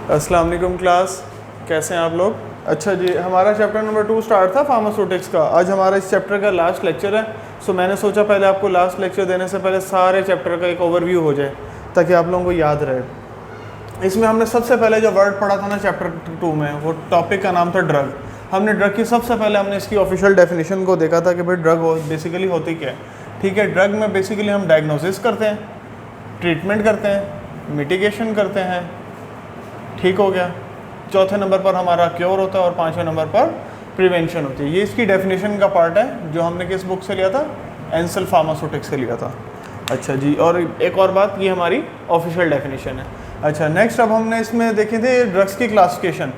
अस्सलाम वालेकुम क्लास, कैसे हैं आप लोग। अच्छा जी, हमारा चैप्टर नंबर 2 स्टार्ट था फार्मास्यूटिक्स का। आज हमारा इस चैप्टर का लास्ट लेक्चर है। सो मैंने सोचा पहले आपको लास्ट लेक्चर देने से पहले सारे चैप्टर का एक ओवरव्यू हो जाए ताकि आप लोगों को याद रहे। इसमें हमने सबसे पहले जो वर्ड पढ़ा था ना चैप्टर 2 में, वो टॉपिक का नाम था ड्रग। हमने ड्रग की सबसे पहले हमने इसकी ऑफिशियल डेफिनेशन को देखा था कि भाई ड्रग बेसिकली होती क्या है। ठीक है, ड्रग में बेसिकली हम डायग्नोसिस करते हैं, ट्रीटमेंट करते हैं, मिटिगेशन करते हैं। ठीक हो गया। चौथे नंबर पर हमारा क्योर होता है और पांचवें नंबर पर प्रिवेंशन होती है। ये इसकी डेफिनेशन का पार्ट है जो हमने किस बुक से लिया था, एंसल फार्मास्यूटिक्स से लिया था। अच्छा जी, और एक और बात, ये हमारी ऑफिशियल डेफिनेशन है। अच्छा, नेक्स्ट अब हमने इसमें देखे थे ड्रग्स की क्लासिफिकेशन।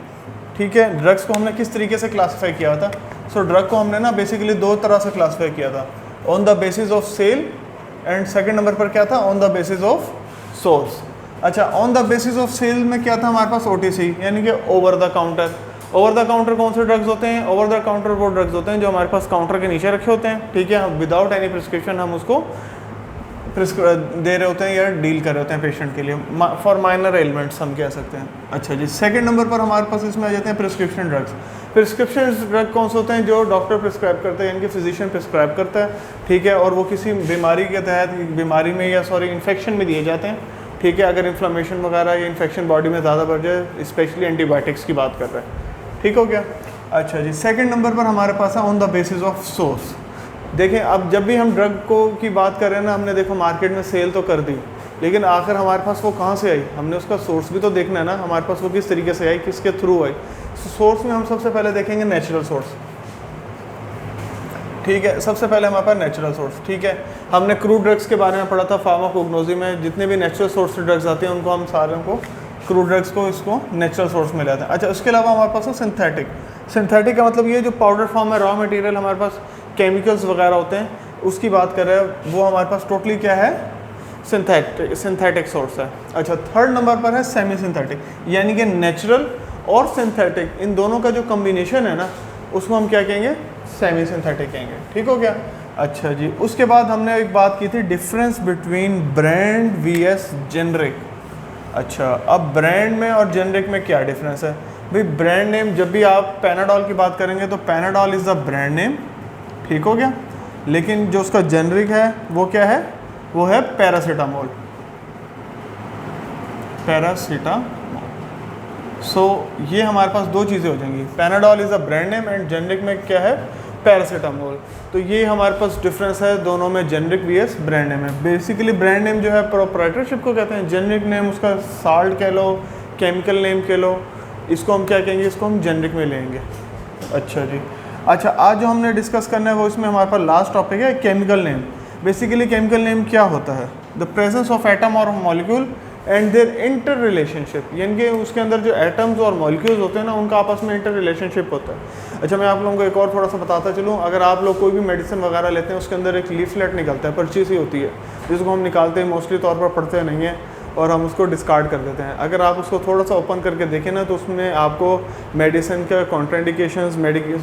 ठीक है, ड्रग्स को हमने किस तरीके से क्लासीफाई किया था। सो ड्रग को हमने ना बेसिकली दो तरह से क्लासीफाई किया था, on the basis of sale and second number पर क्या था, on the basis of source. अच्छा, on the basis of sale में क्या था हमारे पास, OTC यानी कि over the counter. Over the counter कौन से ड्रग्स होते हैं, ओवर द काउंटर वो ड्रग्स होते हैं जो हमारे पास काउंटर के नीचे रखे होते हैं। ठीक है, विदाउट एनी प्रिस्क्रिप्शन हम उसको दे रहे होते हैं या डील कर रहे होते हैं पेशेंट के लिए, फॉर माइनर एलिमेंट्स हम कह सकते हैं। अच्छा जी, सेकंड नंबर पर हमारे पास इसमें आ जाते हैं प्रिस्क्रिप्शन ड्रग्स। प्रिस्क्रिप्शन ड्रग कौन से होते हैं, जो डॉक्टर प्रिस्क्राइब करते हैं, यानी कि फिजिशियन प्रिस्क्राइब करता है। ठीक है, और वो किसी बीमारी के तहत, बीमारी में या इन्फेक्शन में दिए जाते हैं। ठीक है, अगर इन्फ्लेमेशन वगैरह या इन्फेक्शन बॉडी में ज़्यादा बढ़ जाए, स्पेशली एंटीबायोटिक्स की बात कर रहे हैं। ठीक हो गया। अच्छा जी, सेकंड नंबर पर हमारे पास है on the basis of source. देखें, अब जब भी हम ड्रग को की बात कर रहे हैं ना, हमने देखो मार्केट में सेल तो कर दी, लेकिन आखिर हमारे पास वो कहाँ से आई, हमने उसका सोर्स भी तो देखना है ना, हमारे पास वो किस तरीके से आई, किसके थ्रू आई। सोर्स में हम सबसे पहले देखेंगे नेचुरल सोर्स। ठीक है, सबसे पहले हमारे पास नेचुरल सोर्स। ठीक है, हमने क्रूड ड्रग्स के बारे में पढ़ा था फार्माकोग्नोसी में, जितने भी नेचुरल सोर्स से ड्रग्स आते हैं उनको हम सारों को, क्रूड ड्रग्स को, इसको नेचुरल सोर्स में लाते हैं। अच्छा, उसके अलावा हमारे पास है सिंथेटिक। सिंथेटिक का मतलब ये जो पाउडर फॉर्म में रॉ मटेरियल हमारे पास केमिकल्स वगैरह होते हैं, उसकी बात कर रहे हैं, वो हमारे पास टोटली क्या है, सिंथेटिक सोर्स है। अच्छा, थर्ड नंबर पर है सेमी सिंथेटिक, यानी कि नेचुरल और सिंथेटिक, इन दोनों का जो कम्बिनेशन है ना, उसको हम क्या कहेंगे, सेमी सिंथेटिक कहेंगे। ठीक हो गया। अच्छा जी, उसके बाद हमने एक बात की थी, difference between brand vs generic. अच्छा, अब ब्रांड में और जेनरिक में क्या डिफरेंस है भाई। ब्रांड नेम, जब भी आप पैनाडॉल की बात करेंगे तो Panadol is the brand name. ठीक हो गया। लेकिन जो उसका जेनरिक है वो क्या है, वो है पैरासीटामोल। सो ये हमारे पास दो चीज़ें हो जाएंगी, Panadol is a brand name and generic में क्या है, पैरासीटामोल। तो ये हमारे पास डिफरेंस है दोनों में, जेनरिक vs ब्रांड नेम है। बेसिकली ब्रांड नेम जो है प्रोप्राइटरशिप को कहते हैं, जेनरिक नेम उसका साल्ट कह लो, केमिकल नेम कह लो, इसको हम क्या कहेंगे, इसको हम जेनरिक में लेंगे। अच्छा जी। अच्छा, आज जो हमने डिस्कस करना है वो इसमें हमारे पास लास्ट टॉपिक है chemical name. Basically chemical name क्या होता है, द प्रेजेंस ऑफ एटम और molecule and their interrelationship, यानी कि उसके अंदर जो एटम्स और मॉलिक्यूल्स होते हैं ना, उनका आपस में इंटर रिलेशनशिप होता है। अच्छा, मैं आप लोगों को एक और थोड़ा सा बताता चलूँ, अगर आप लोग कोई भी मेडिसिन वगैरह लेते हैं, उसके अंदर एक लीफलेट निकलता है, पर्ची सी होती है, जिसको हम निकालते हैं, मोस्टली तौर पर पढ़ते नहीं हैं और हम उसको डिस्कार्ड कर देते हैं। अगर आप उसको थोड़ा सा ओपन करके देखें ना, तो उसमें आपको मेडिसिन के कॉन्ट्राइंडिकेशंस,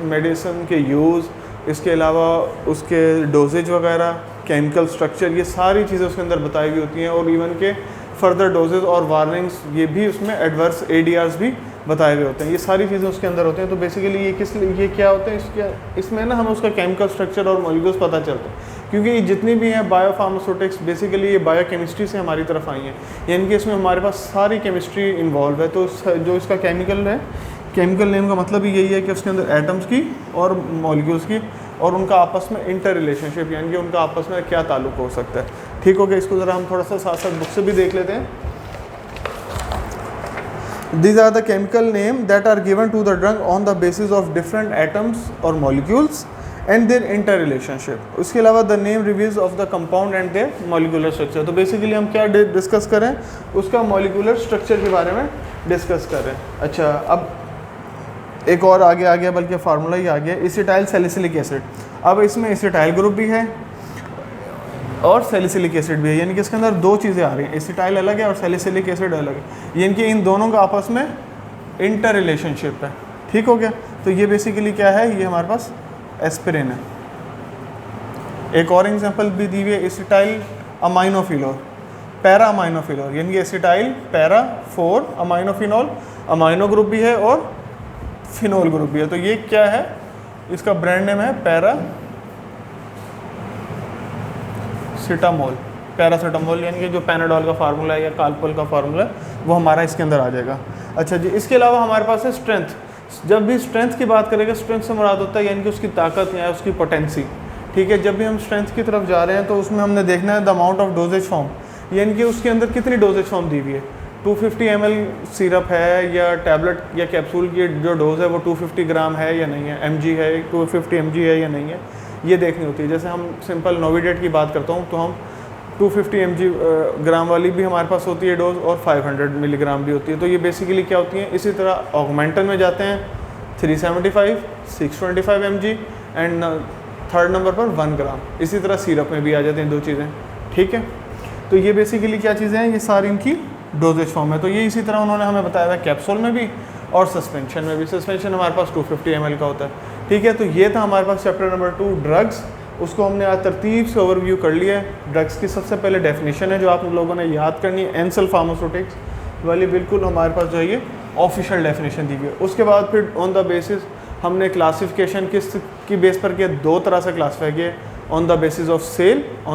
मेडिसिन के यूज़, इसके अलावा उसके डोजेज वगैरह, केमिकल स्ट्रक्चर, ये सारी चीज़ें उसके अंदर बताई हुई होती हैं, और इवन के फर्दर डोजेज और वार्निंग्स, ये भी उसमें एडवर्स ADRs भी बताए हुए होते हैं। ये सारी चीज़ें उसके अंदर होते हैं। तो बेसिकली ये क्या होते हैं, इसमें ना हमें उसका केमिकल स्ट्रक्चर और मॉलिक्यूल्स पता चलते हैं, क्योंकि ये जितनी भी हैं बायोफार्मास्यूटिक्स, बेसिकली ये बायोकेमिस्ट्री से हमारी तरफ आई हैं, यानी कि इसमें हमारे पास सारी केमिस्ट्री इन्वॉल्व है। तो जो इसका केमिकल है, केमिकल नेम का मतलब ही यही है कि उसके अंदर एटम्स की और मॉलिक्यूल्स की और उनका आपस में इंटर रिलेशनशिप, यानी कि उनका आपस में क्या ताल्लुक हो सकता है। ठीक हो गया। इसको ज़रा हम थोड़ा सा साथ साथ बुक से भी देख लेते हैं। These are the chemical name that are given to the drug on the basis of different atoms or molecules and their interrelationship. उसके अलावा the name reveals of the compound and their molecular structure. तो basically हम क्या discuss करें, उसका molecular structure के बारे में डिस्कस करें। अच्छा, अब एक और आगे आ गया, बल्कि फार्मूला ही आ गया, एसिटाइल सैलिसिलिक एसिड। अब इसमें एसिटाइल ग्रुप भी है और सैलिसिलिक एसिड भी है, यानी कि इसके अंदर दो चीज़ें आ रही हैं, एसिटाइल अलग है और सैलिसिलिक एसिड अलग है, यानी कि इन दोनों का आपस में इंटर रिलेशनशिप है। ठीक हो गया। तो ये बेसिकली क्या है, ये हमारे पास एस्पिरिन है। एक और एग्जांपल भी दी हुई है, एसिटाइल अमाइनोफिलोर। पैरा अमाइनोफिनॉल, यानी कि एसिटाइल पैरा 4 अमाइनोफिनॉल, अमाइनो ग्रुप भी है और फिनोल ग्रुप भी है। तो ये क्या है, इसका ब्रांड नेम है पैरासीटामोल, पैरासीटामोल, यानी कि जो पैनाडोल का फार्मूला है या कालपोल का फार्मूला है वो हमारा इसके अंदर आ जाएगा। अच्छा जी, इसके अलावा हमारे पास है स्ट्रेंथ। जब भी स्ट्रेंथ की बात करेंगे, स्ट्रेंथ से मुराद होता है यानी कि उसकी ताकत या उसकी पोटेंसी, ठीक है। जब भी हम स्ट्रेंथ की तरफ जा रहे हैं तो उसमें हमने देखना है the amount of doses form, यानी कि उसके अंदर कितनी डोजेज फॉर्म दी हुई है। 250 ml सिरप है या टैबलेट या कैप्सूल की जो डोज़ है वो 250 ग्राम है या नहीं है, mg है 250 mg है या नहीं है, ये देखनी होती है। जैसे हम सिंपल नोविडेट की बात करता हूँ तो हम 250 mg ग्राम वाली भी हमारे पास होती है डोज और 500 मिलीग्राम भी होती है। तो ये बेसिकली क्या होती है। इसी तरह ऑगमेंटन में जाते हैं 375, 625 mg एंड थर्ड नंबर पर 1 ग्राम। इसी तरह सिरप में भी आ जाते हैं 2 चीज़ें, ठीक है। तो ये बेसिकली क्या चीज़ें हैं, ये सारी इनकी डोजेज फॉर्म है। तो ये इसी तरह उन्होंने हमें बताया है कैप्सूल में भी और सस्पेंशन में भी। सस्पेंशन हमारे पास 250 ml का होता है, ठीक है। तो ये था हमारे पास चैप्टर नंबर 2 ड्रग्स, उसको हमने आज तरतीब से ओवरव्यू कर लिया है। ड्रग्स की सबसे पहले डेफिनेशन है जो आप लोगों ने याद करनी है, एंसल फार्मास्यूटिक्स वाली, बिल्कुल हमारे पास जो है ये ऑफिशियल डेफिनेशन दी गई है। उसके बाद फिर ऑन द बेसिस हमने क्लासिफिकेशन किस की बेस पर किया, 2 तरह से क्लासीफाई किया, on the basis of cell, on the